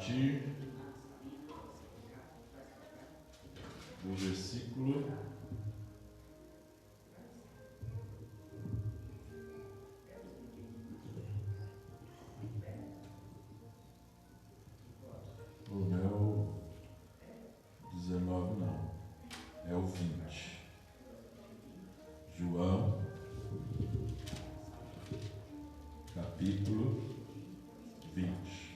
partir do versículo 19 não, é o 20. João, capítulo 20.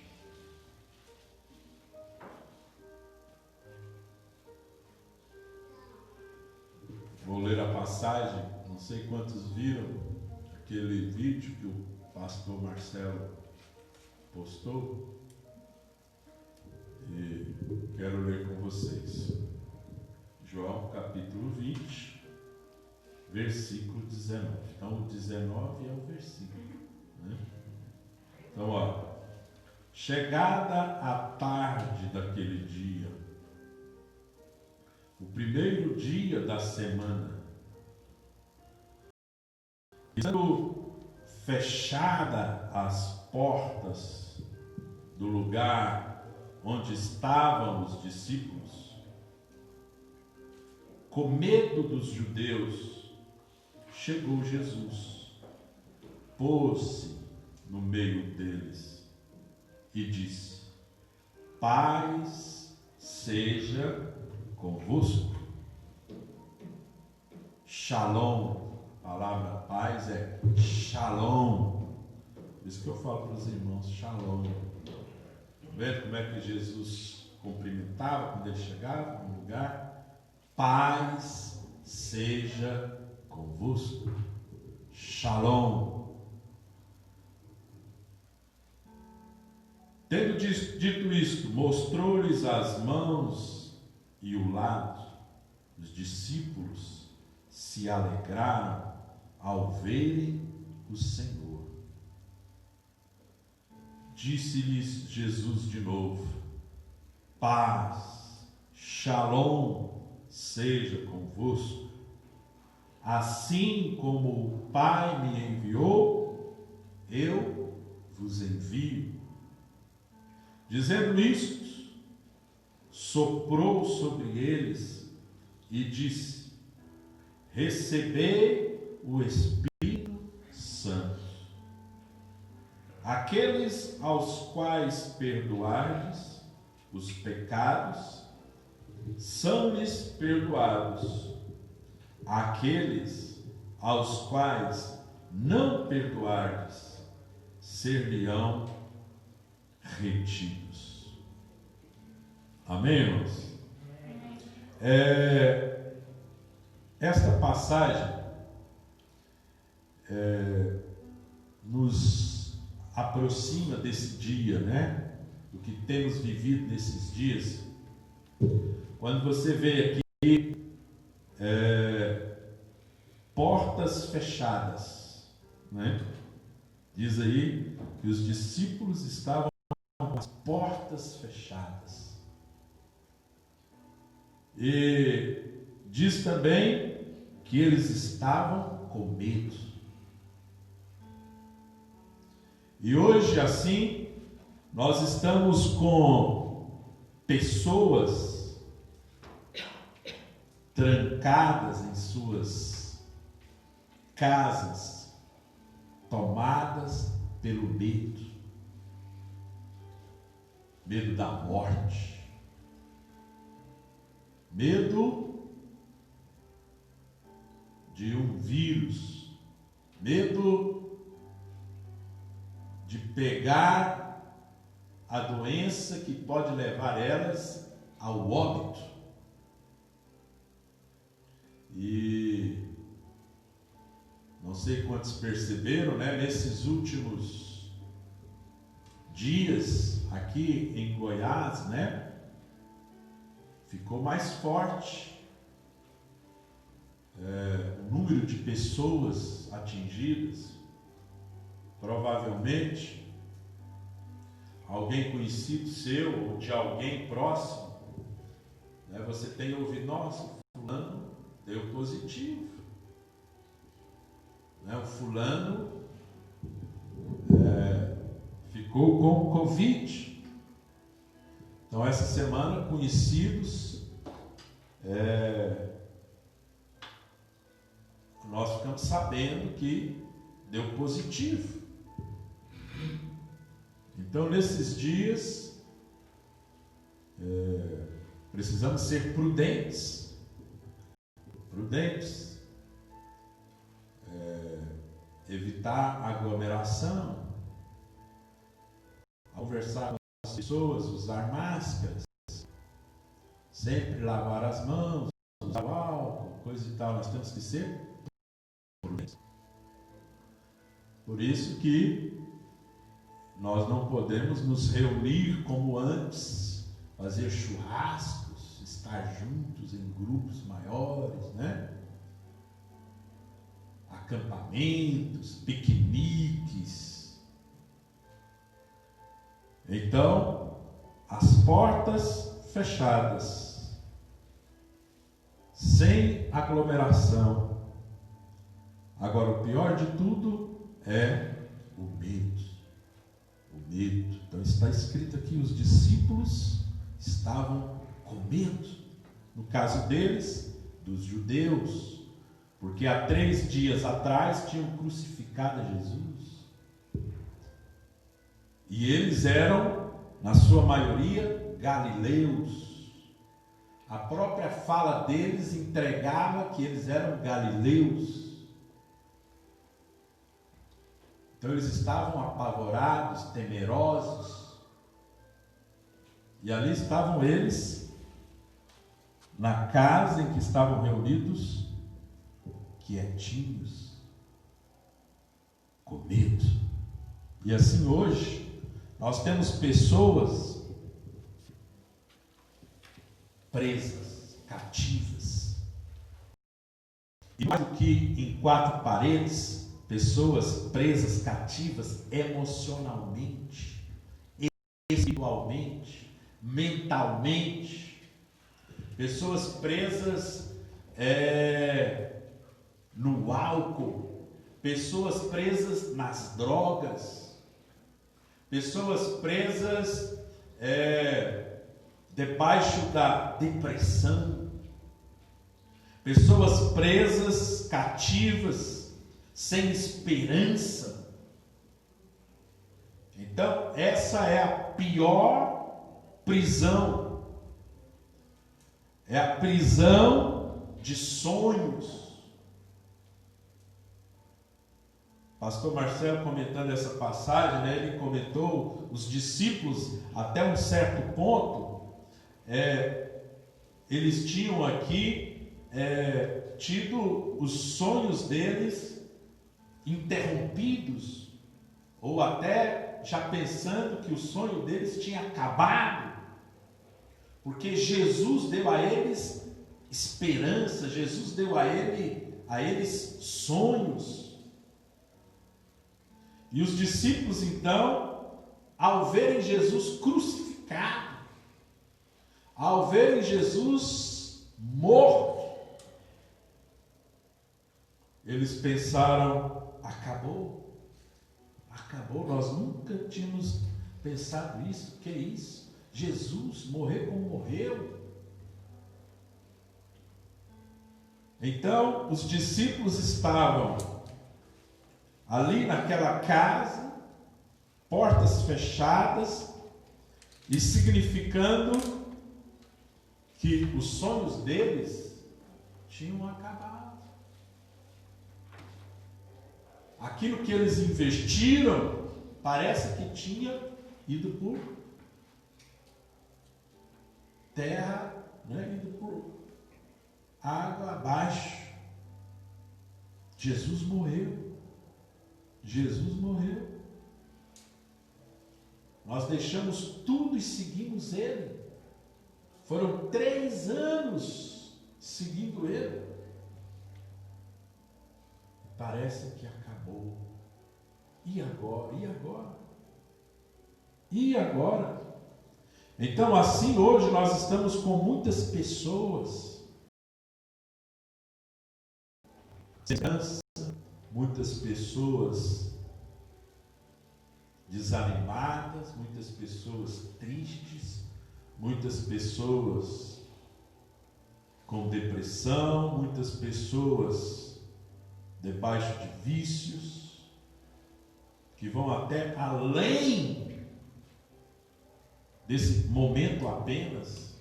Vou ler a passagem, não sei quantos viram aquele vídeo que o pastor Marcelo postou. E quero ler com vocês. João capítulo 20, versículo 19. Então o 19 é o versículo, né? Então, ó. Chegada a tarde daquele dia, o primeiro dia da semana, estando fechada as portas do lugar onde estavam os discípulos, com medo dos judeus, chegou Jesus, pôs-se no meio deles e disse: paz seja convosco. Shalom, a palavra paz é shalom. Por isso que eu falo para os irmãos, shalom. Vendo como é que Jesus cumprimentava quando ele chegava no lugar? Paz seja convosco. Shalom. Tendo dito isto, mostrou-lhes as mãos e o lado. Os discípulos se alegraram ao verem o Senhor. Disse-lhes Jesus de novo: paz, shalom seja convosco. Assim como o Pai me enviou, eu vos envio. Dizendo isto, soprou sobre eles e disse: recebei o Espírito Santo. Aqueles aos quais perdoardes os pecados, são-lhes perdoados. Aqueles aos quais não perdoardes, ser-lhe-ão retidos. Amém, irmãos? Esta passagem nos aproxima desse dia, né? Do que temos vivido nesses dias. Quando você vê aqui portas fechadas, né? Diz aí que os discípulos estavam com as portas fechadas. E diz também que eles estavam com medo. E hoje, assim, nós estamos com pessoas trancadas em suas casas, tomadas pelo medo. Medo da morte. Medo de um vírus. Medo de pegar a doença que pode levar elas ao óbito. E não sei quantos perceberam, né? Nesses últimos dias aqui em Goiás, né? Ficou mais forte o número de pessoas atingidas. Provavelmente alguém conhecido seu ou de alguém próximo, né, você tem ouvido: nossa, fulano deu positivo, né, o fulano ficou com Covid. Então, essa semana, conhecidos, nós ficamos sabendo que deu positivo. Então, nesses dias, precisamos ser prudentes. Evitar aglomeração, conversar com as pessoas, usar máscaras, sempre lavar as mãos, usar o álcool, coisa e tal. Nós temos que ser prudentes. Por isso que nós não podemos nos reunir como antes, fazer churrascos, estar juntos em grupos maiores, né? Acampamentos, piqueniques. Então, as portas fechadas, sem aglomeração. Agora, o pior de tudo é o medo. O medo. Então, está escrito aqui: os discípulos estavam com medo. No caso deles, dos judeus, porque há 3 dias atrás tinham crucificado Jesus. E eles eram, na sua maioria, galileus. A própria fala deles entregava que eles eram galileus. Então eles estavam apavorados, temerosos. E ali estavam eles, na casa em que estavam reunidos, quietinhos, com medo. E assim hoje, nós temos pessoas presas, cativas. E mais do que em 4 paredes, pessoas presas, cativas, emocionalmente, espiritualmente, mentalmente. Pessoas presas no álcool, pessoas presas nas drogas, pessoas presas debaixo da depressão, pessoas presas, cativas, sem esperança. Então, essa é a pior prisão, é a prisão de sonhos. Pastor Marcelo, comentando essa passagem, né, ele comentou, os discípulos, até um certo ponto, eles tinham aqui tido os sonhos deles interrompidos, ou até já pensando que o sonho deles tinha acabado, porque Jesus deu a eles esperança, Jesus deu a eles sonhos. E os discípulos, então, ao verem Jesus crucificado, ao verem Jesus morto, eles pensaram: acabou, nós nunca tínhamos pensado isso. Que isso? Jesus morrer como morreu. Então, os discípulos estavam ali naquela casa, portas fechadas, e significando que os sonhos deles tinham acabado. Aquilo que eles investiram parece que tinha ido por terra, né? Ido por água abaixo. Jesus morreu. Nós deixamos tudo e seguimos Ele. Foram 3 anos seguindo Ele. Parece que acabou. E agora? Então, assim, hoje nós estamos com muitas pessoas sem esperança, muitas pessoas desanimadas, muitas pessoas tristes, muitas pessoas com depressão, muitas pessoas debaixo de vícios, que vão até além desse momento apenas.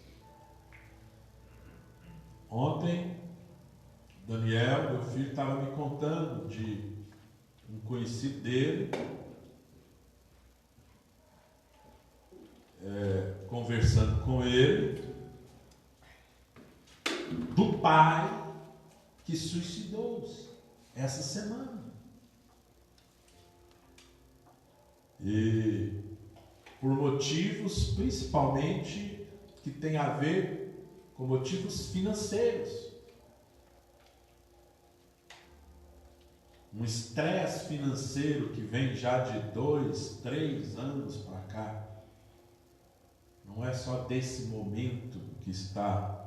Ontem, Daniel, meu filho, estava me contando de um conhecido dele, conversando com ele, do pai que suicidou-se essa semana. E por motivos principalmente que tem a ver com motivos financeiros. Um estresse financeiro que vem já de 2, 3 anos para cá. Não é só desse momento que está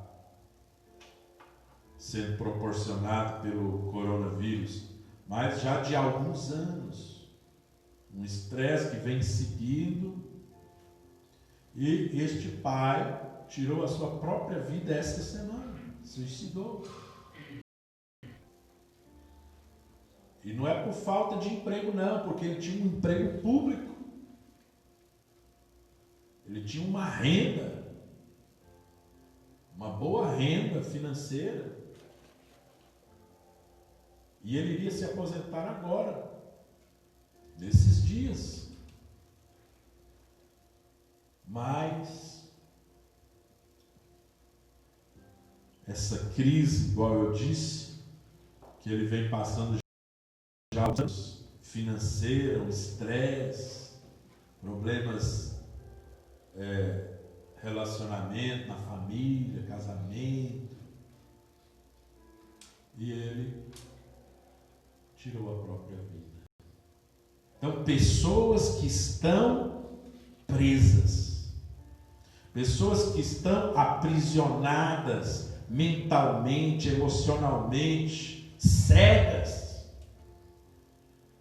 sendo proporcionado pelo coronavírus, mas já de alguns anos. Um estresse que vem seguindo. E este pai tirou a sua própria vida esta semana. Suicidou. E não é por falta de emprego não, porque ele tinha um emprego público. Ele tinha uma renda, uma boa renda financeira. E ele iria se aposentar agora, nesses dias. Mas essa crise, igual eu disse, que ele vem passando já há anos, financeira, um estresse, problemas relacionamento na família, casamento, e ele tirou a própria vida. Então, pessoas que estão presas, pessoas que estão aprisionadas mentalmente, emocionalmente, cegas,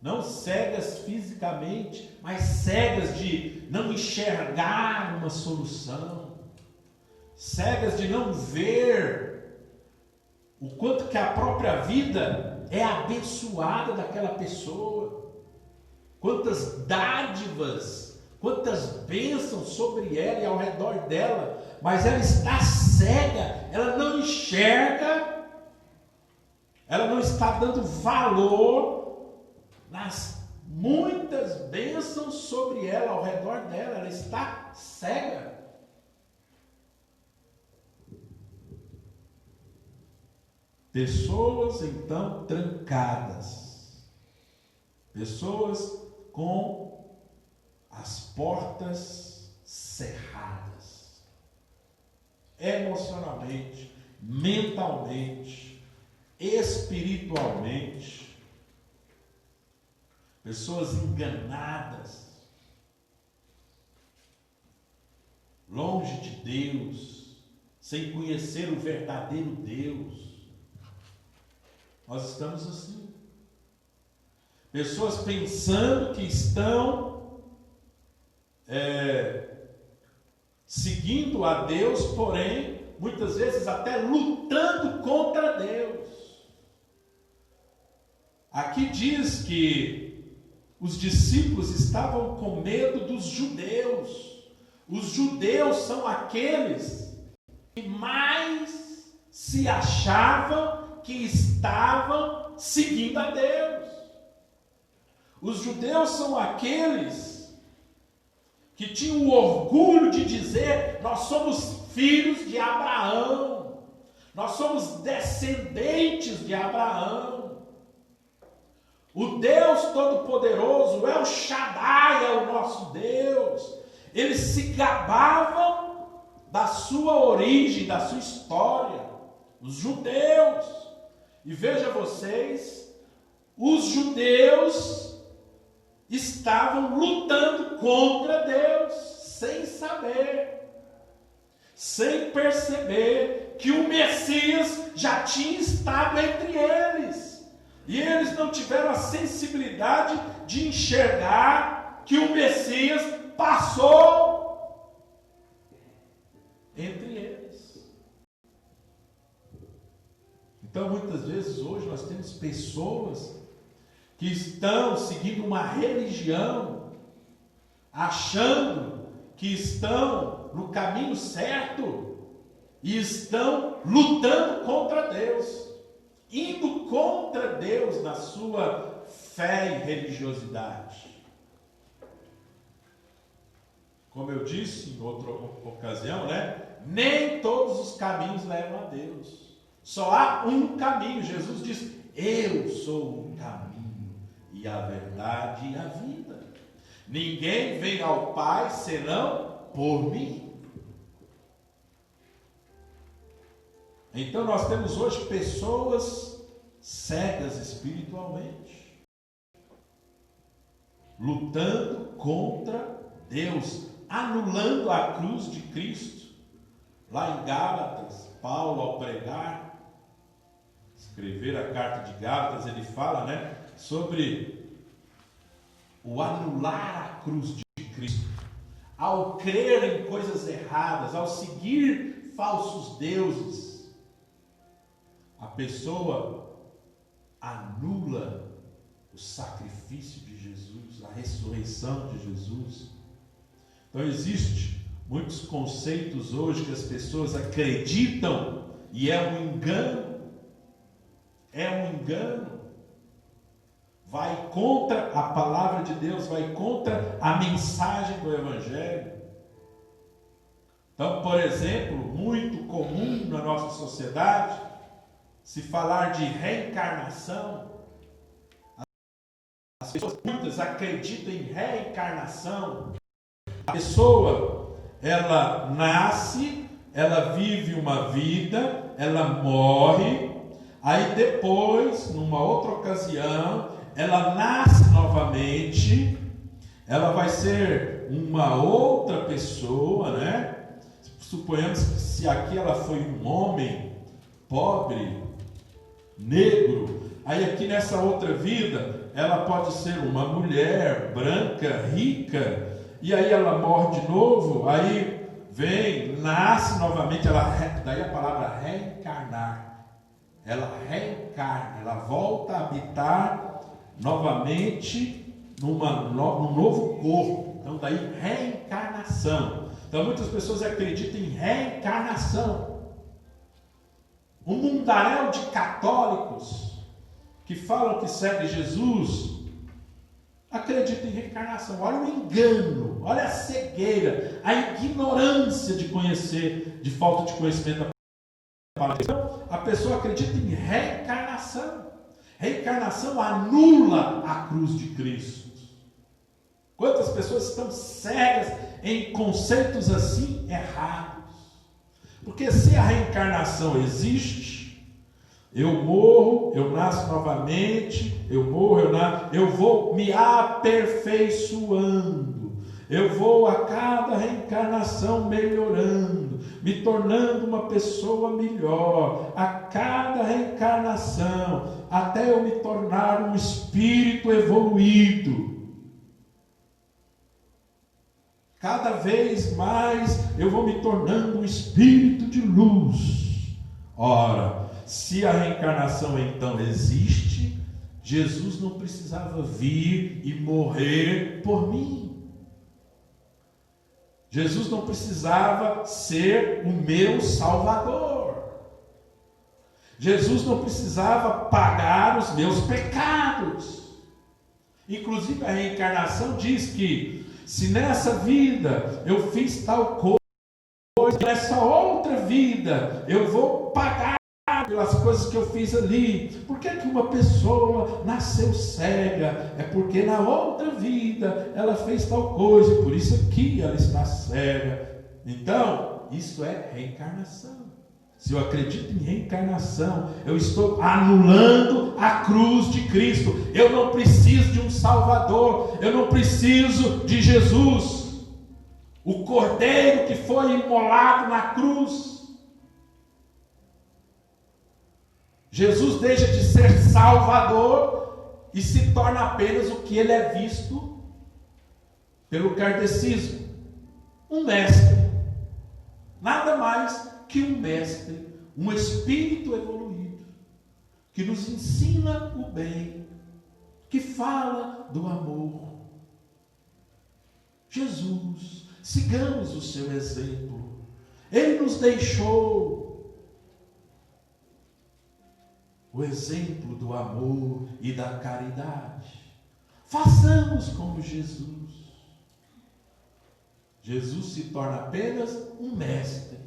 não cegas fisicamente, mas cegas de não enxergar uma solução, cegas de não ver o quanto que a própria vida é abençoada daquela pessoa, quantas dádivas, quantas bênçãos sobre ela e ao redor dela, mas ela está cega, ela não enxerga, ela não está dando valor nas muitas bênçãos sobre ela, ao redor dela, ela está cega. Pessoas então trancadas, pessoas com as portas cerradas, emocionalmente, mentalmente, espiritualmente, pessoas enganadas, longe de Deus, sem conhecer o verdadeiro Deus. Nós estamos assim. Pessoas pensando que estão seguindo a Deus, porém, muitas vezes até lutando contra Deus. Aqui diz que os discípulos estavam com medo dos judeus. Os judeus são aqueles que mais se achavam que estavam seguindo a Deus. Os judeus são aqueles que tinham o orgulho de dizer: nós somos filhos de Abraão, nós somos descendentes de Abraão. O Deus Todo-Poderoso, El Shaddai é o nosso Deus. Eles se gabavam da sua origem, da sua história, os judeus. E veja vocês, os judeus estavam lutando contra Deus, sem saber, sem perceber que o Messias já tinha estado entre eles. E eles não tiveram a sensibilidade de enxergar que o Messias passou. Então, muitas vezes, hoje, nós temos pessoas que estão seguindo uma religião, achando que estão no caminho certo e estão lutando contra Deus, indo contra Deus na sua fé e religiosidade. Como eu disse em outra ocasião, nem todos os caminhos levam a Deus. Só há um caminho. Jesus diz: eu sou o caminho e a verdade e a vida. Ninguém vem ao Pai senão por mim. Então nós temos hoje pessoas cegas espiritualmente, lutando contra Deus, anulando a cruz de Cristo. Lá em Gálatas, Paulo, ao pregar, escrever a carta de Gálatas, ele fala, sobre o anular a cruz de Cristo. Ao crer em coisas erradas, ao seguir falsos deuses, a pessoa anula o sacrifício de Jesus, a ressurreição de Jesus. Então existem muitos conceitos hoje que as pessoas acreditam e é um engano. Vai contra a palavra de Deus, vai contra a mensagem do Evangelho. Então, por exemplo, muito comum na nossa sociedade, se falar de reencarnação. As pessoas muitas acreditam em reencarnação. A pessoa, ela nasce, ela vive uma vida, ela morre, aí depois, numa outra ocasião, ela nasce novamente, ela vai ser uma outra pessoa, Suponhamos que se aqui ela foi um homem pobre, negro, aí aqui nessa outra vida, ela pode ser uma mulher branca, rica, e aí ela morre de novo, aí vem, nasce novamente, daí a palavra reencarnar, ela reencarna, ela volta a habitar novamente num novo corpo. Então daí reencarnação. Então muitas pessoas acreditam em reencarnação. Um mundaréu de católicos que falam que seguem Jesus acredita em reencarnação. Olha o engano, olha a cegueira, a ignorância de conhecer, de falta de conhecimento da palavra. Então, a pessoa acredita em reencarnação. Reencarnação anula a cruz de Cristo. Quantas pessoas estão cegas em conceitos assim errados? Porque se a reencarnação existe, eu morro, eu nasço novamente, eu morro, eu vou me aperfeiçoando, eu vou a cada reencarnação melhorando, me tornando uma pessoa melhor, a cada reencarnação, até eu me tornar um espírito evoluído. Cada vez mais eu vou me tornando um espírito de luz. Ora, se a reencarnação então existe, Jesus não precisava vir e morrer por mim. Jesus não precisava ser o meu Salvador. Jesus não precisava pagar os meus pecados. Inclusive a reencarnação diz que se nessa vida eu fiz tal coisa, nessa outra vida eu vou pagar pelas coisas que eu fiz ali. Por que uma pessoa nasceu cega? É porque na outra vida ela fez tal coisa, por isso aqui ela está cega. Então, isso é reencarnação. Se eu acredito em reencarnação, eu estou anulando a cruz de Cristo. Eu não preciso de um Salvador, eu não preciso de Jesus, o Cordeiro que foi imolado na cruz. Jesus deixa de ser Salvador e se torna apenas o que ele é visto pelo kardecismo, um mestre, nada mais que um mestre, um espírito evoluído. que nos ensina o bem, que fala do amor. Jesus, sigamos o seu exemplo. Ele nos deixou o exemplo do amor e da caridade. Façamos como Jesus. Jesus se torna apenas um mestre,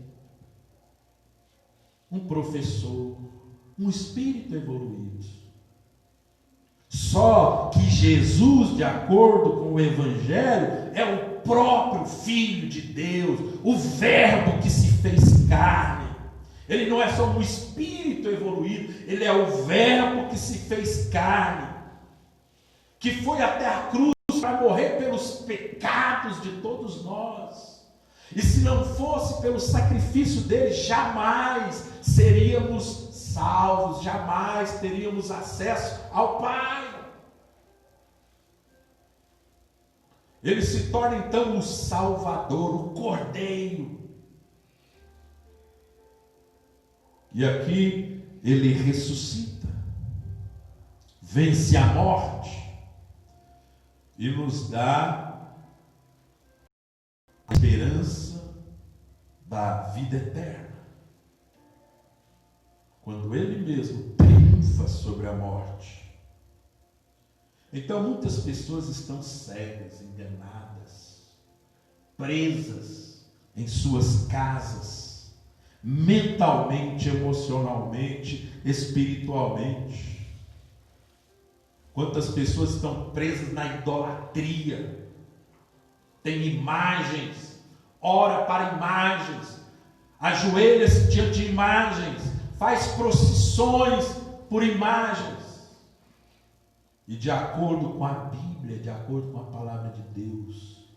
um professor, um espírito evoluído. Só que Jesus, de acordo com o Evangelho, é o próprio Filho de Deus, o Verbo que se fez carne. Ele não é só um espírito evoluído, ele é o Verbo que se fez carne, que foi até a cruz para morrer pelos pecados de todos nós. E se não fosse pelo sacrifício dele, jamais seríamos salvos, jamais teríamos acesso ao Pai. Ele se torna então o Salvador, o Cordeiro. E aqui ele ressuscita, vence a morte e nos dá a esperança da vida eterna. Quando ele mesmo triunfa sobre a morte. Então muitas pessoas estão cegas, enganadas, presas em suas casas, mentalmente, emocionalmente, espiritualmente. Quantas pessoas estão presas na idolatria, tem imagens, ora para imagens, ajoelha-se diante de imagens, faz procissões por imagens. E de acordo com a Bíblia, de acordo com a palavra de Deus,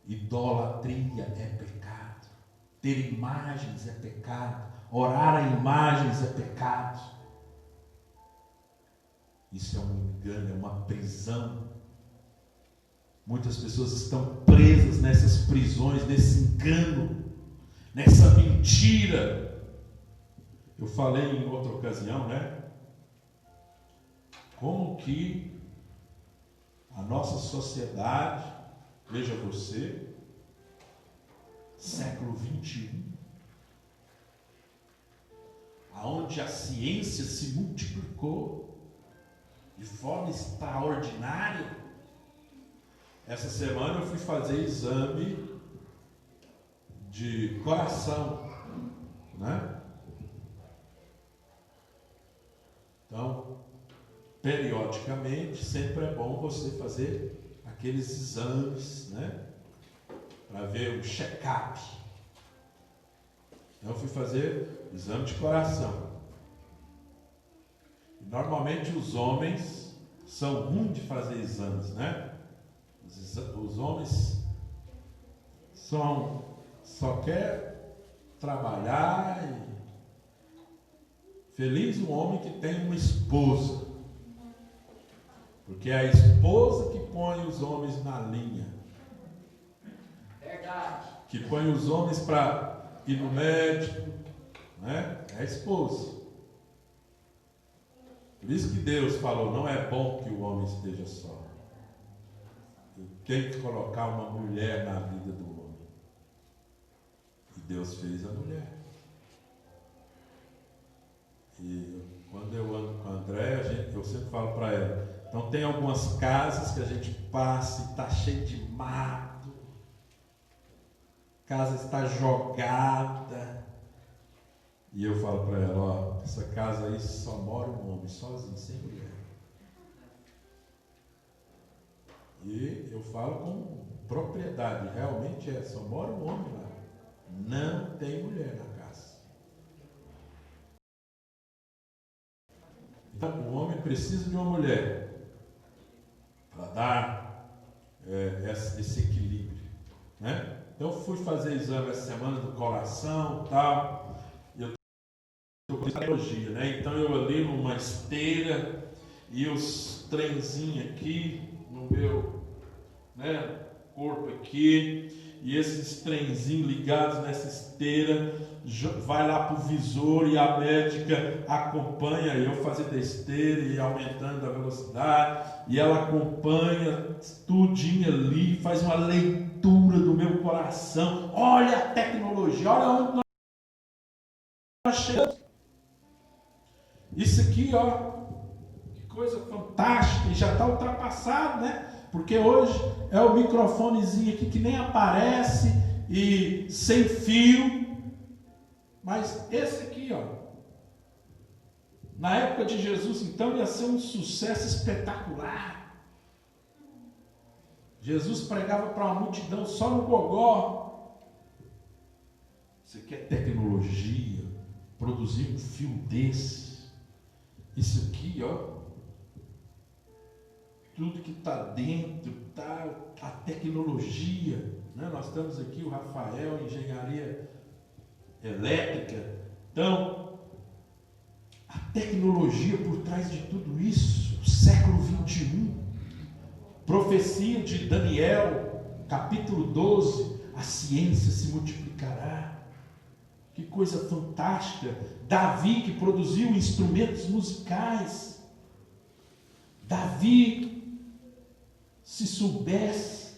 idolatria é pecado, ter imagens é pecado, orar a imagens é pecado. Isso é um engano, é uma prisão. Muitas pessoas estão presas nessas prisões, nesse engano, nessa mentira. Eu falei em outra ocasião, né? Como que a nossa sociedade, veja você, século 21, aonde a ciência se multiplicou de forma extraordinária. Essa semana eu fui fazer exame de coração, né? Então, periodicamente, sempre é bom você fazer aqueles exames, né? Para ver um check-up. Então, eu fui fazer exame de coração. E, normalmente, os homens são ruins de fazer exames, né? Os homens só querem trabalhar e feliz o homem que tem uma esposa, porque é a esposa que põe os homens na linha. Verdade. Que põe os homens para ir no médico, né? É a esposa. Por isso que Deus falou, não é bom que o homem esteja só. Tem que colocar uma mulher na vida do homem. E Deus fez a mulher. E quando eu ando com a Andréia, eu sempre falo para ela, então tem algumas casas que a gente passa e está cheio de mato, a casa está jogada, e eu falo para ela, ó, essa casa aí só mora um homem, sozinho, sem mulher. E eu falo com propriedade, realmente é, só mora um homem lá, não tem mulher na casa. Então o homem precisa de uma mulher para dar esse equilíbrio, né? Então eu fui fazer exame essa semana do coração e tal, e eu estou com cirurgia, né? Então eu ali numa esteira e os trenzinhos aqui no meu, né, corpo aqui, e esses trenzinhos ligados nessa esteira, vai lá para o visor e a médica acompanha eu fazendo a esteira e aumentando a velocidade, e ela acompanha tudinho ali, faz uma leitura do meu coração. Olha a tecnologia, olha onde nós chegamos. Isso aqui, ó, que coisa fantástica, e já está ultrapassado, né? Porque hoje é o microfonezinho aqui que nem aparece e sem fio. Mas esse aqui, ó, na época de Jesus, então, ia ser um sucesso espetacular. Jesus pregava para uma multidão só no gogó. Isso aqui é tecnologia. Produzir um fio desse. Isso aqui, ó, tudo que está dentro, tá, a tecnologia, né? Nós estamos aqui, o Rafael, engenharia elétrica. Então, a tecnologia por trás de tudo isso, o século 21, profecia de Daniel, capítulo 12, a ciência se multiplicará. Que coisa fantástica. Davi, que produziu instrumentos musicais. Davi, se soubesse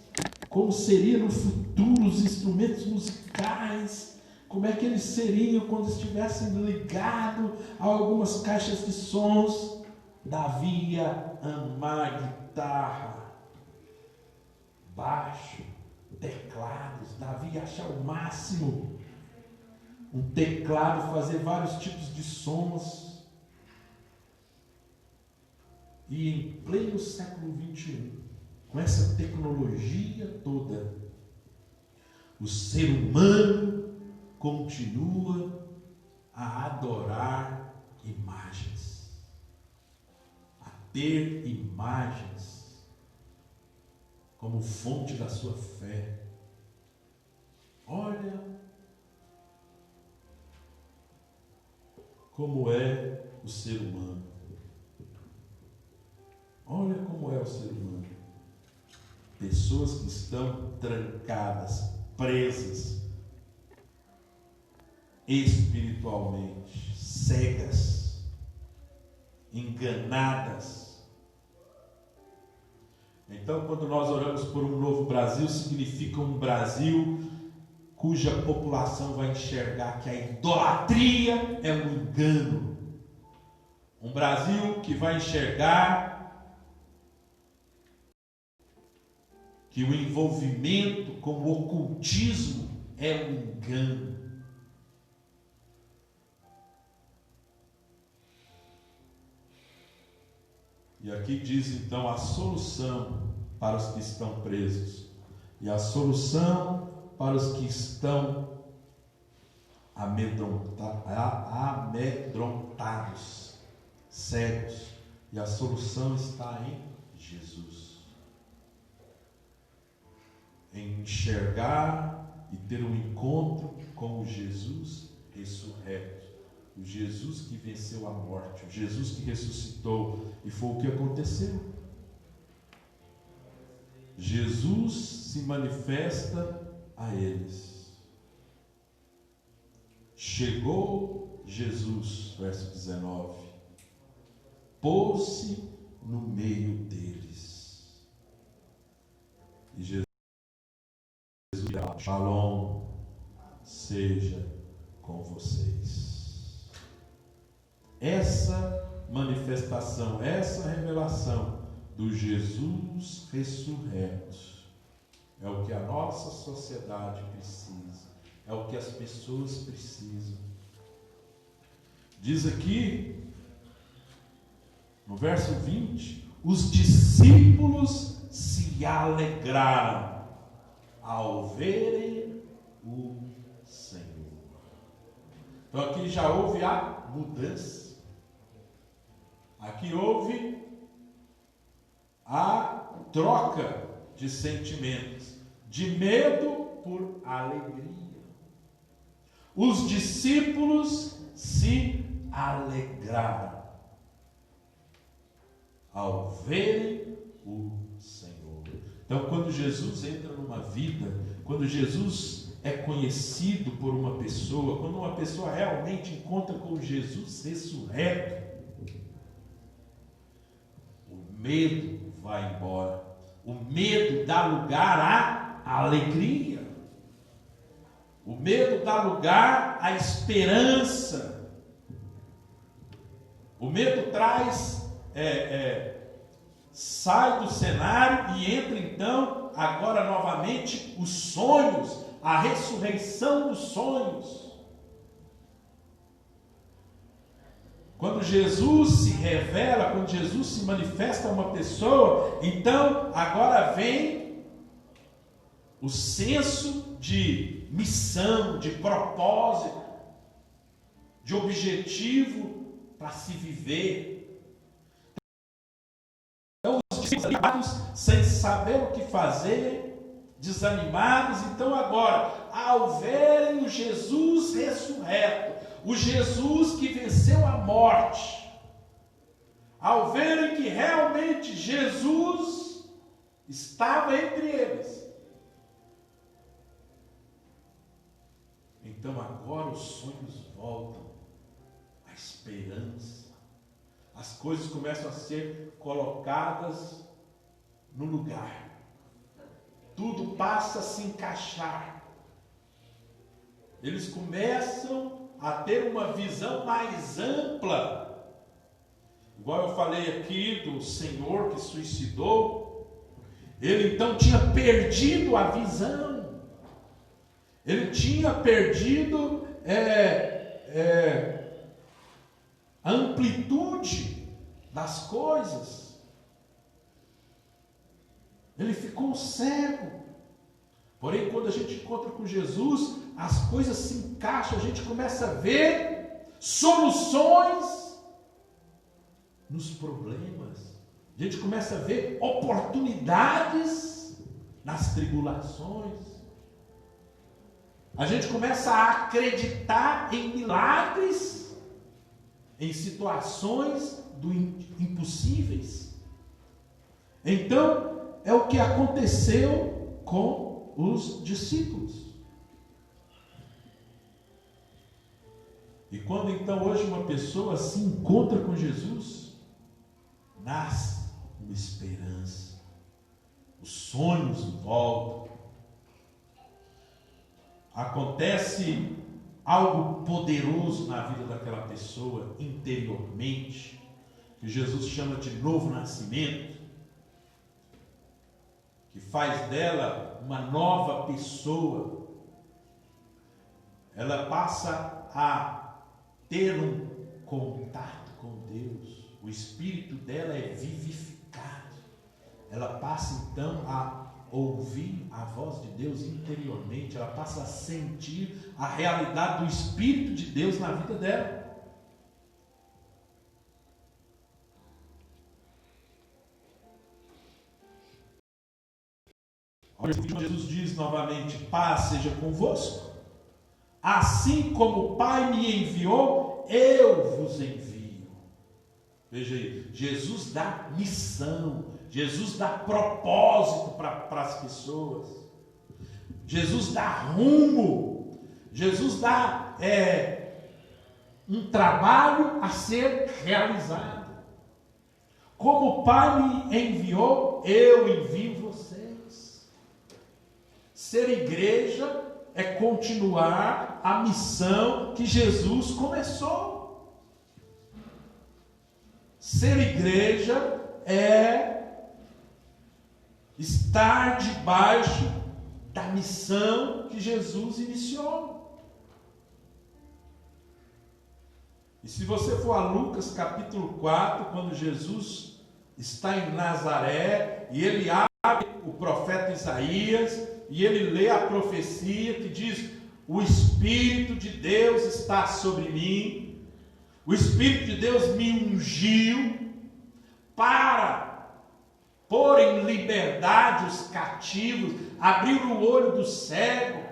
como seria no futuro os instrumentos musicais, como é que eles seriam quando estivessem ligados a algumas caixas de sons, Davi ia amar guitarra, baixo, teclados. Davi ia achar o máximo um teclado, fazer vários tipos de sons. E em pleno século 21, com essa tecnologia toda, o ser humano continua a adorar imagens, a ter imagens como fonte da sua fé. Olha como é o ser humano. Olha como é o ser humano. Pessoas que estão trancadas, presas, espiritualmente, cegas, enganadas. Então, quando nós oramos por um novo Brasil, significa um Brasil cuja população vai enxergar que a idolatria é um engano. Um Brasil que vai enxergar que o envolvimento com o ocultismo é um engano. E aqui diz então a solução para os que estão presos e a solução para os que estão amedrontados, cegos. E a solução está em Jesus. Em enxergar e ter um encontro com o Jesus ressurreto. O Jesus que venceu a morte, o Jesus que ressuscitou. E foi o que aconteceu. Jesus se manifesta a eles. Chegou Jesus, verso 19, pôs-se no meio deles. E Jesus disse: Shalom seja com vocês. Essa manifestação, essa revelação do Jesus ressurreto é o que a nossa sociedade precisa, é o que as pessoas precisam. Diz aqui, no verso 20, os discípulos se alegraram ao verem o Senhor. Então aqui já houve a mudança. Aqui houve a troca de sentimentos, de medo por alegria. Os discípulos se alegraram ao verem o Senhor. Então, quando Jesus entra numa vida, quando Jesus é conhecido por uma pessoa, quando uma pessoa realmente encontra com Jesus ressurreto, o medo vai embora. O medo dá lugar à alegria. O medo dá lugar à esperança. O medo traz, sai do cenário e entra então, agora novamente, os sonhos, a ressurreição dos sonhos. Quando Jesus se revela, quando Jesus se manifesta a uma pessoa, então agora vem o senso de missão, de propósito, de objetivo para se viver. Então os discípulos, sem saber o que fazer, desanimados, então agora, ao verem o Jesus ressurreto, o Jesus que venceu a morte, ao verem que realmente Jesus estava entre eles, então agora os sonhos voltam, a esperança, as coisas começam a ser colocadas no lugar, tudo passa a se encaixar, eles começam a ter uma visão mais ampla, igual eu falei aqui do Senhor que suicidou. Ele então tinha perdido a visão, ele tinha perdido a amplitude das coisas, ele ficou cego. Porém, quando a gente encontra com Jesus, as coisas se encaixam, a gente começa a ver soluções nos problemas, a gente começa a ver oportunidades nas tribulações, a gente começa a acreditar em milagres, em situações impossíveis. Então, é o que aconteceu com os discípulos. E quando então hoje uma pessoa se encontra com Jesus, nasce uma esperança, os sonhos voltam, acontece algo poderoso na vida daquela pessoa interiormente, que Jesus chama de novo nascimento, que faz dela uma nova pessoa. Ela passa a ter um contato com Deus, o espírito dela é vivificado, ela passa então a ouvir a voz de Deus interiormente, ela passa a sentir a realidade do Espírito de Deus na vida dela. Jesus diz novamente: paz seja convosco, assim como o Pai me enviou, eu vos envio. Veja aí, Jesus dá missão, Jesus dá propósito para as pessoas, Jesus dá rumo, Jesus dá um trabalho a ser realizado. Como o Pai me enviou, eu envio vocês. Ser igreja é continuar a missão que Jesus começou. Ser igreja é estar debaixo da missão que Jesus iniciou. E se você for a Lucas capítulo 4, quando Jesus está em Nazaré, e ele abre o profeta Isaías, e ele lê a profecia que diz: o Espírito de Deus está sobre mim, o Espírito de Deus me ungiu para pôr em liberdade os cativos, abrir o olho do cego,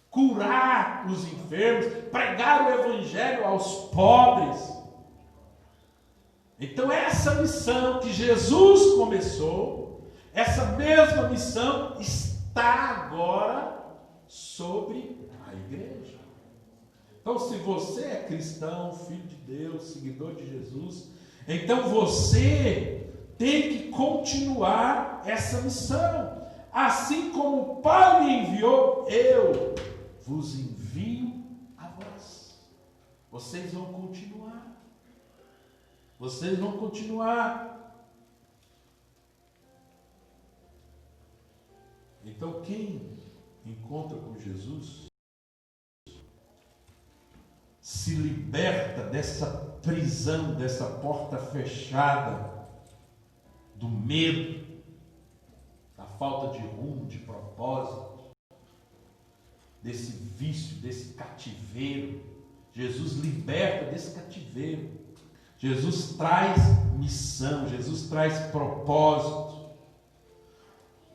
curar os enfermos, pregar o evangelho aos pobres. Então essa missão que Jesus começou, essa mesma missão está agora sobre a igreja. Então, se você é cristão, filho de Deus, seguidor de Jesus, então você tem que continuar essa missão. Assim como o Pai me enviou, eu vos envio a vós. Vocês vão continuar. Vocês vão continuar. Então, quem encontra com Jesus se liberta dessa prisão, dessa porta fechada, do medo, da falta de rumo, de propósito, desse vício, desse cativeiro. Jesus liberta desse cativeiro. Jesus traz missão, Jesus traz propósito.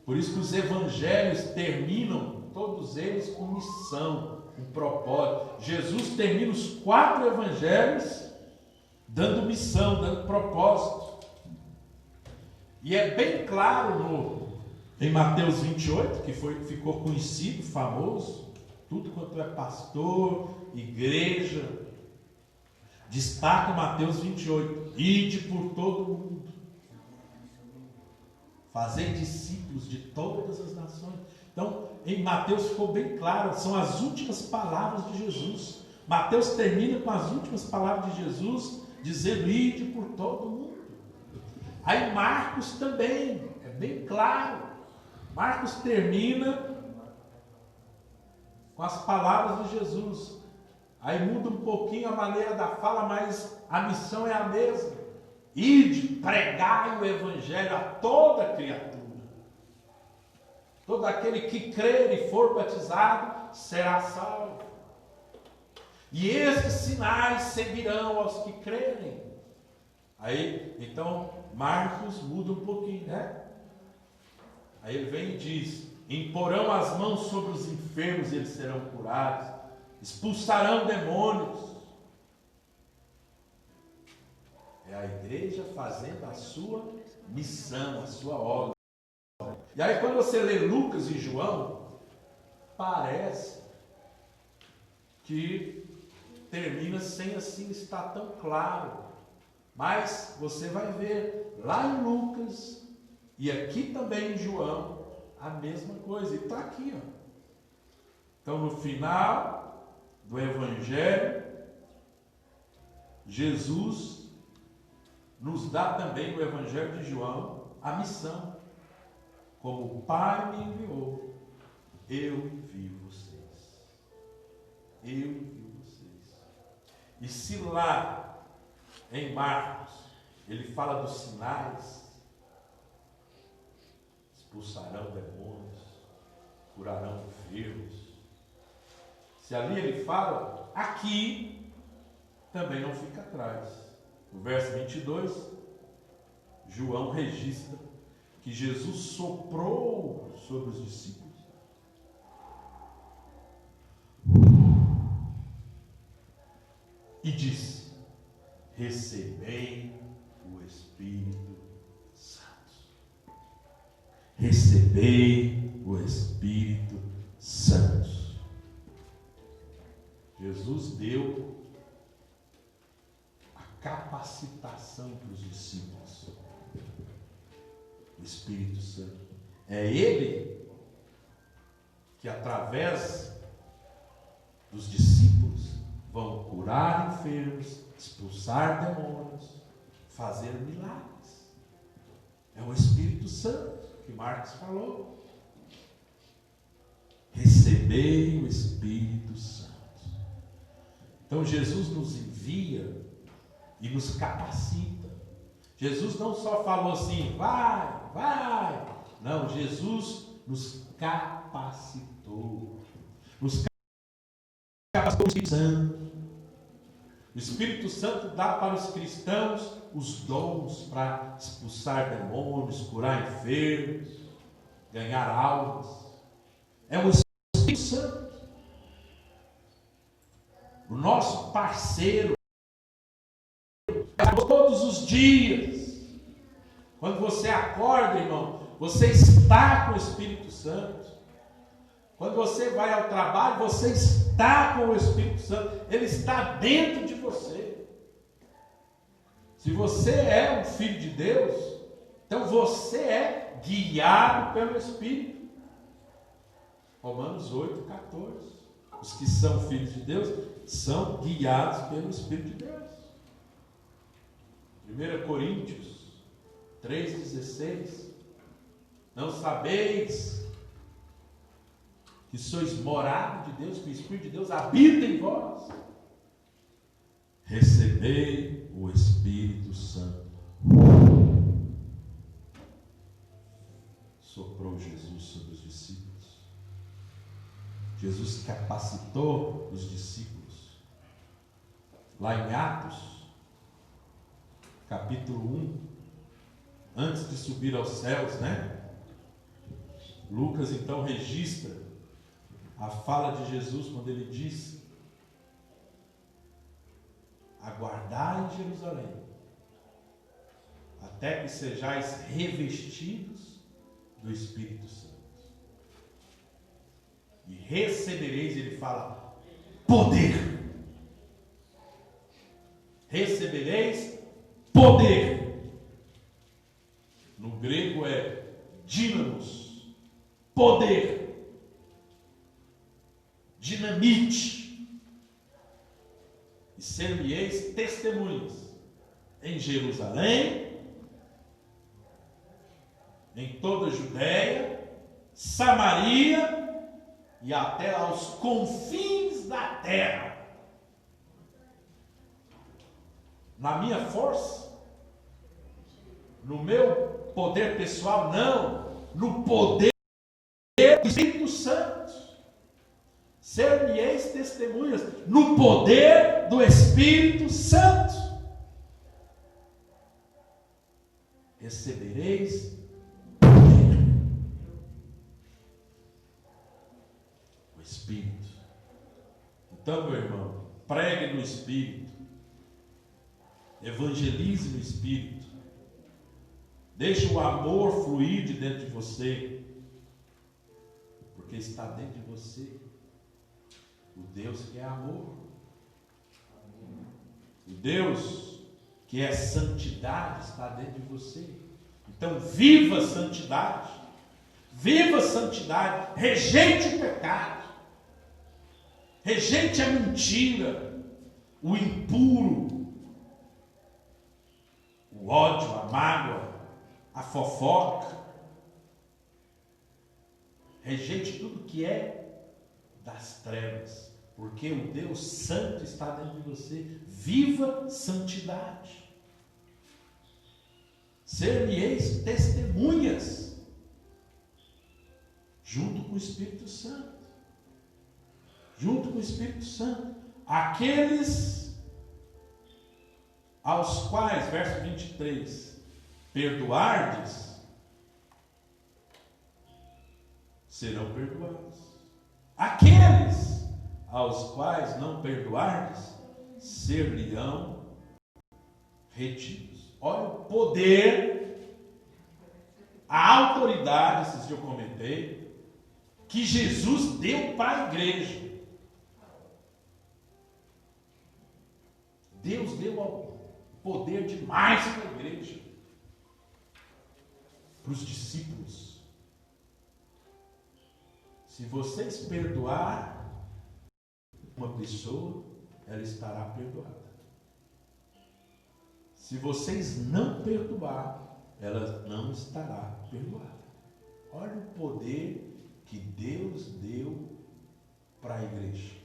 Por isso que os evangelhos terminam, todos eles, com missão, com propósito. Jesus termina os 4 evangelhos dando missão, dando propósito. E é bem claro em Mateus 28, que ficou conhecido, famoso, tudo quanto é pastor, igreja, destaca Mateus 28, ide por todo o mundo, fazei discípulos de todas as nações. Então, em Mateus ficou bem claro, são as últimas palavras de Jesus. Mateus termina com as últimas palavras de Jesus, dizendo, ide por todo o mundo. Aí Marcos também, é bem claro. Marcos termina com as palavras de Jesus. Aí muda um pouquinho a maneira da fala, mas a missão é a mesma. Ide, pregai o evangelho a toda criatura. Todo aquele que crer e for batizado será salvo. E estes sinais seguirão aos que crerem. Aí, então, Marcos muda um pouquinho, né? Aí ele vem e diz, imporão as mãos sobre os enfermos e eles serão curados, expulsarão demônios. É a igreja fazendo a sua missão, a sua obra. E aí quando você lê Lucas e João, parece que termina sem assim estar tão claro. Mas você vai ver lá em Lucas e aqui também em João a mesma coisa. E está aqui, ó. Então no final do Evangelho, Jesus nos dá também no Evangelho de João a missão. Como o Pai me enviou, eu envio vocês. Eu envio vocês. E se lá em Marcos ele fala dos sinais, expulsarão demônios, curarão enfermos. Se ali ele fala, aqui também não fica atrás. No verso 22, João registra que Jesus soprou sobre os discípulos. E disse, recebei o Espírito Santo. Recebei o Espírito Santo. Jesus deu a capacitação para os discípulos. O Espírito Santo. É Ele que, através dos discípulos, vão curar enfermos, expulsar demônios, fazer milagres. É o Espírito Santo que Marcos falou. Recebei o Espírito Santo. Então Jesus nos envia e nos capacita. Jesus não só falou assim, vai. Não, Jesus nos capacitou. Nos capacitou o Espírito Santo. O Espírito Santo dá para os cristãos os dons para expulsar demônios, curar enfermos, ganhar almas. É o Espírito Santo. O nosso parceiro. Todos os dias. Quando você acorda, irmão, você está com o Espírito Santo. Quando você vai ao trabalho, você está com o Espírito Santo. Ele está dentro de você. Se você é um filho de Deus, então você é guiado pelo Espírito. Romanos 8, 14. Os que são filhos de Deus são guiados pelo Espírito de Deus. 1 Coríntios 3,16. Não sabeis que sois morada de Deus, que o Espírito de Deus habita em vós? Recebei o Espírito Santo. Soprou Jesus sobre os discípulos. Jesus capacitou os discípulos. Lá em Atos, capítulo 1, antes de subir aos céus, né? Lucas então registra a fala de Jesus quando ele disse: aguardai em Jerusalém, até que sejais revestidos do Espírito Santo. E recebereis, ele fala, poder. Recebereis poder. No grego é dínamos, poder, dinamite. E ser-me-eis testemunhas em Jerusalém, em toda a Judéia, Samaria e até aos confins da terra. Na minha força, no meu poder pessoal, não, no poder do Espírito Santo. Ser-me-eis testemunhas no poder do Espírito Santo. Recebereis o Espírito. Então, meu irmão, pregue no Espírito, evangelize no Espírito, deixe o amor fluir de dentro de você, porque está dentro de você o Deus que é amor, o Deus que é santidade está dentro de você. Então viva a santidade, rejeite o pecado, rejeite a mentira, o impuro, o ódio, a mágoa, a fofoca. Rejeite tudo que é das trevas, porque o Deus Santo está dentro de você. Viva santidade. Ser-me-eis testemunhas, junto com o Espírito Santo. Junto com o Espírito Santo. Aqueles aos quais, verso 23, perdoardes, serão perdoados. Aqueles aos quais não perdoardes, ser-lhe-ão retidos. Olha o poder, a autoridade, esses dias eu comentei, que Jesus deu para a igreja. Deus deu poder demais para a igreja, para os discípulos. Se vocês perdoar uma pessoa, ela estará perdoada. Se vocês não perdoar, ela não estará perdoada. Olha o poder que Deus deu para a igreja.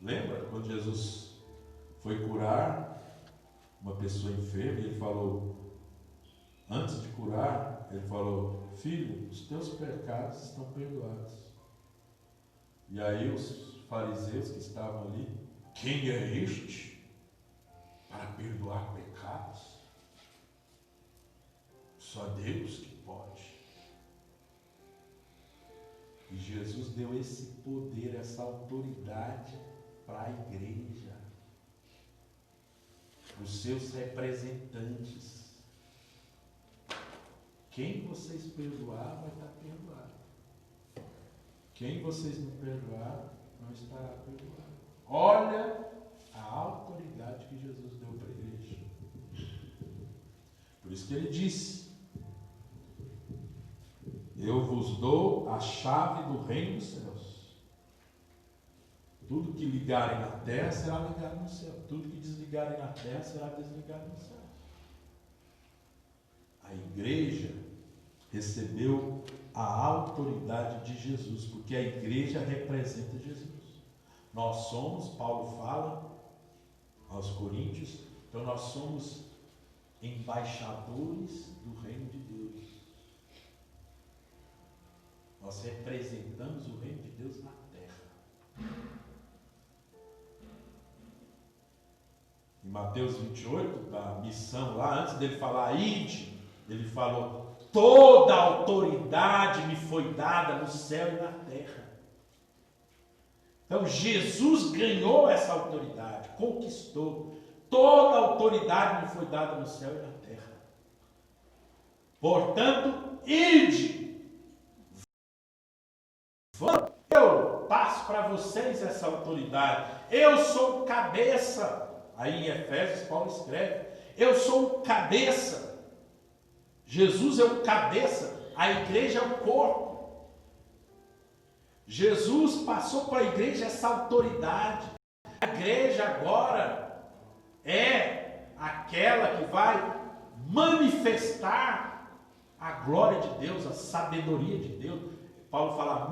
Lembra quando Jesus foi curar uma pessoa enferma e ele falou, antes de curar, ele falou: filho, os teus pecados estão perdoados. E aí os fariseus que estavam ali: quem é este para perdoar pecados? Só Deus que pode. E Jesus deu esse poder, essa autoridade para a igreja, os seus representantes. quem vocês perdoar vai estar perdoado. Quem vocês não perdoar não estará perdoado. Olha a autoridade que Jesus deu para a igreja. Por isso que ele disse: eu vos dou a chave do reino dos céus. Tudo que ligarem na terra será ligado no céu. Tudo que desligarem na terra será desligado no céu. A igreja recebeu a autoridade de Jesus, porque a igreja representa Jesus. Nós somos, Paulo fala aos Coríntios, então nós somos embaixadores do reino de Deus. Nós representamos o reino de Deus na terra. Em Mateus 28, da missão lá, antes dele falar ide, ele falou: toda a autoridade me foi dada no céu e na terra. Então Jesus ganhou essa autoridade, conquistou. Toda a autoridade me foi dada no céu e na terra. Portanto, ide. Eu passo para vocês essa autoridade. Eu sou o cabeça. Aí em Efésios Paulo escreve: eu sou o cabeça. Jesus é o cabeça, a igreja é o corpo. Jesus passou para a igreja essa autoridade. A igreja agora é aquela que vai manifestar a glória de Deus, a sabedoria de Deus. Paulo fala a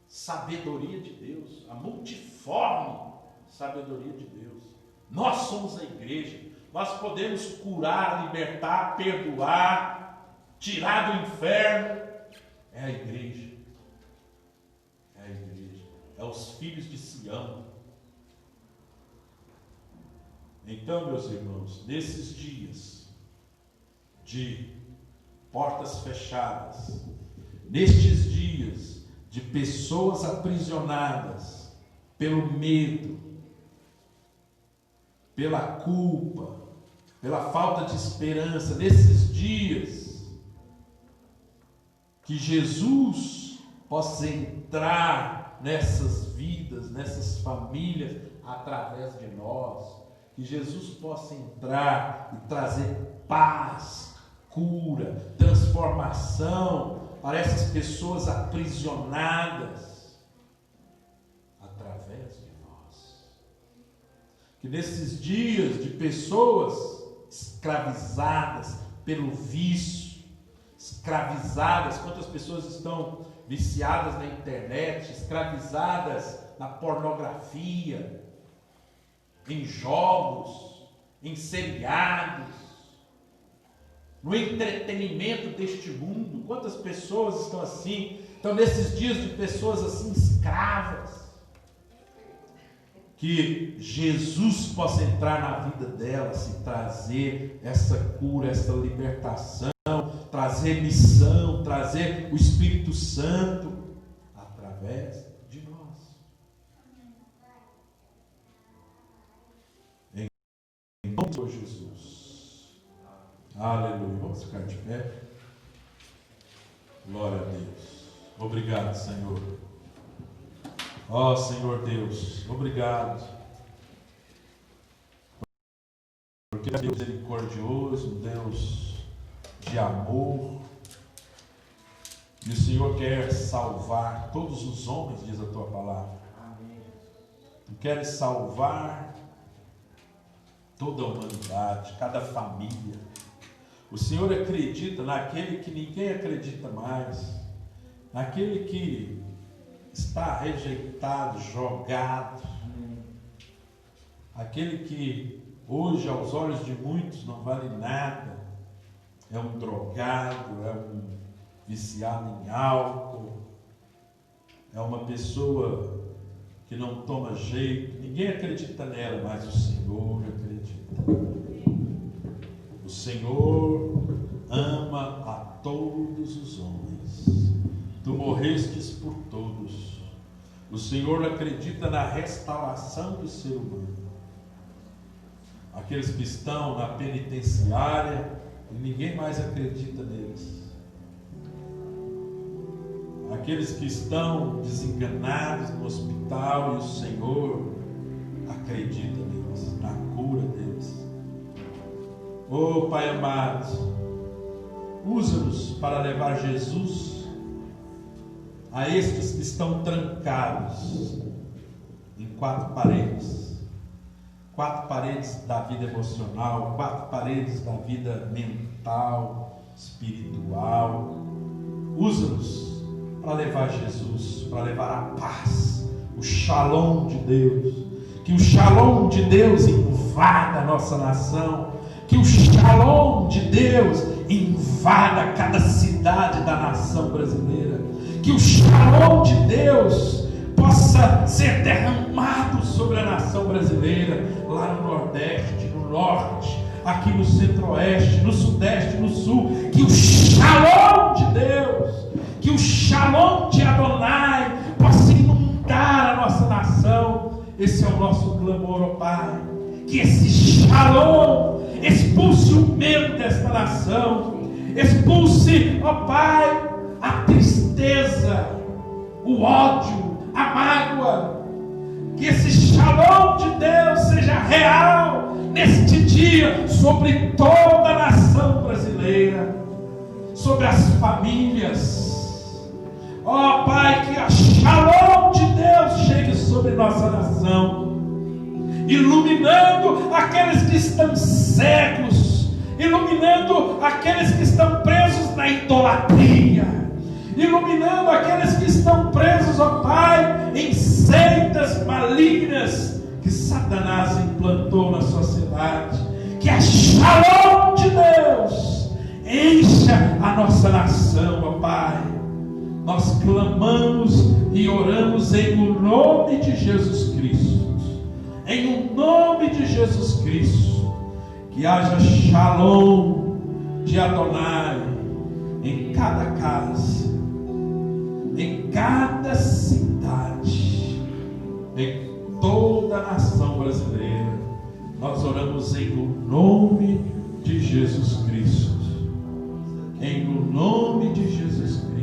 sabedoria de Deus, a multiforme sabedoria de Deus. Nós somos a igreja. Nós podemos curar, libertar, perdoar, tirar do inferno. É a igreja. É a igreja. É os filhos de Sião. Então, meus irmãos, nesses dias de portas fechadas, nestes dias de pessoas aprisionadas pelo medo, pela culpa, pela falta de esperança, nesses dias, que Jesus possa entrar nessas vidas, nessas famílias, através de nós, que Jesus possa entrar e trazer paz, cura, transformação para essas pessoas aprisionadas, através de nós. Que nesses dias de pessoas escravizadas pelo vício, escravizadas, quantas pessoas estão viciadas na internet, escravizadas na pornografia, em jogos, em seriados, no entretenimento deste mundo. Quantas pessoas estão assim? Então, nesses dias de pessoas assim escravas, que Jesus possa entrar na vida delas e trazer essa cura, essa libertação, trazer missão, trazer o Espírito Santo através de nós. Em nome de Jesus. Aleluia. Vamos ficar de pé. Glória a Deus. Obrigado, Senhor. Ó Senhor Deus, obrigado, porque é Deus misericordioso, Deus de amor, e o Senhor quer salvar todos os homens, diz a tua palavra. Amém. Tu queres salvar toda a humanidade, cada família. O Senhor acredita naquele que ninguém acredita mais, naquele que está rejeitado, jogado, aquele que hoje aos olhos de muitos não vale nada, é um drogado, é um viciado em álcool, é uma pessoa que não toma jeito, ninguém acredita nela, mas o Senhor acredita. O Senhor ama a todos os homens. Tu morrestes por todos. O Senhor acredita na restauração do ser humano. Aqueles que estão na penitenciária, e ninguém mais acredita neles. Aqueles que estão desenganados no hospital e o Senhor acredita neles, na cura deles. Oh Pai amado, usa-nos para levar Jesus a estes que estão trancados em quatro paredes da vida emocional, quatro paredes da vida mental, espiritual. Usa-nos para levar Jesus, para levar a paz, o shalom de Deus. Que o shalom de Deus invada a nossa nação, que o shalom de Deus invada cada cidade da nação brasileira, que o shalom de Deus possa ser derramado sobre a nação brasileira, lá no Nordeste, no Norte, aqui no Centro-Oeste, no Sudeste, no Sul. Que o shalom de Deus, que o shalom de Adonai possa inundar a nossa nação. Esse é o nosso clamor, ó Pai. Que esse shalom expulse o medo desta nação, expulse, ó Pai, a tristeza, o ódio, a mágoa. Que esse shalom de Deus seja real neste dia sobre toda a nação brasileira, sobre as famílias. Ó Pai, que a shalom de Deus chegue sobre nossa nação, iluminando aqueles que estão cegos, iluminando aqueles que estão presos na idolatria, iluminando aqueles que estão presos, ó Pai, em seitas malignas que Satanás implantou na sociedade. Que a shalom de Deus encha a nossa nação, ó Pai. Nós clamamos e oramos em o nome de Jesus Cristo. Em o nome de Jesus Cristo, que haja shalom de Adonai em cada casa, em cada cidade, em toda a nação brasileira. Nós oramos em o nome de Jesus Cristo. Em o nome de Jesus Cristo.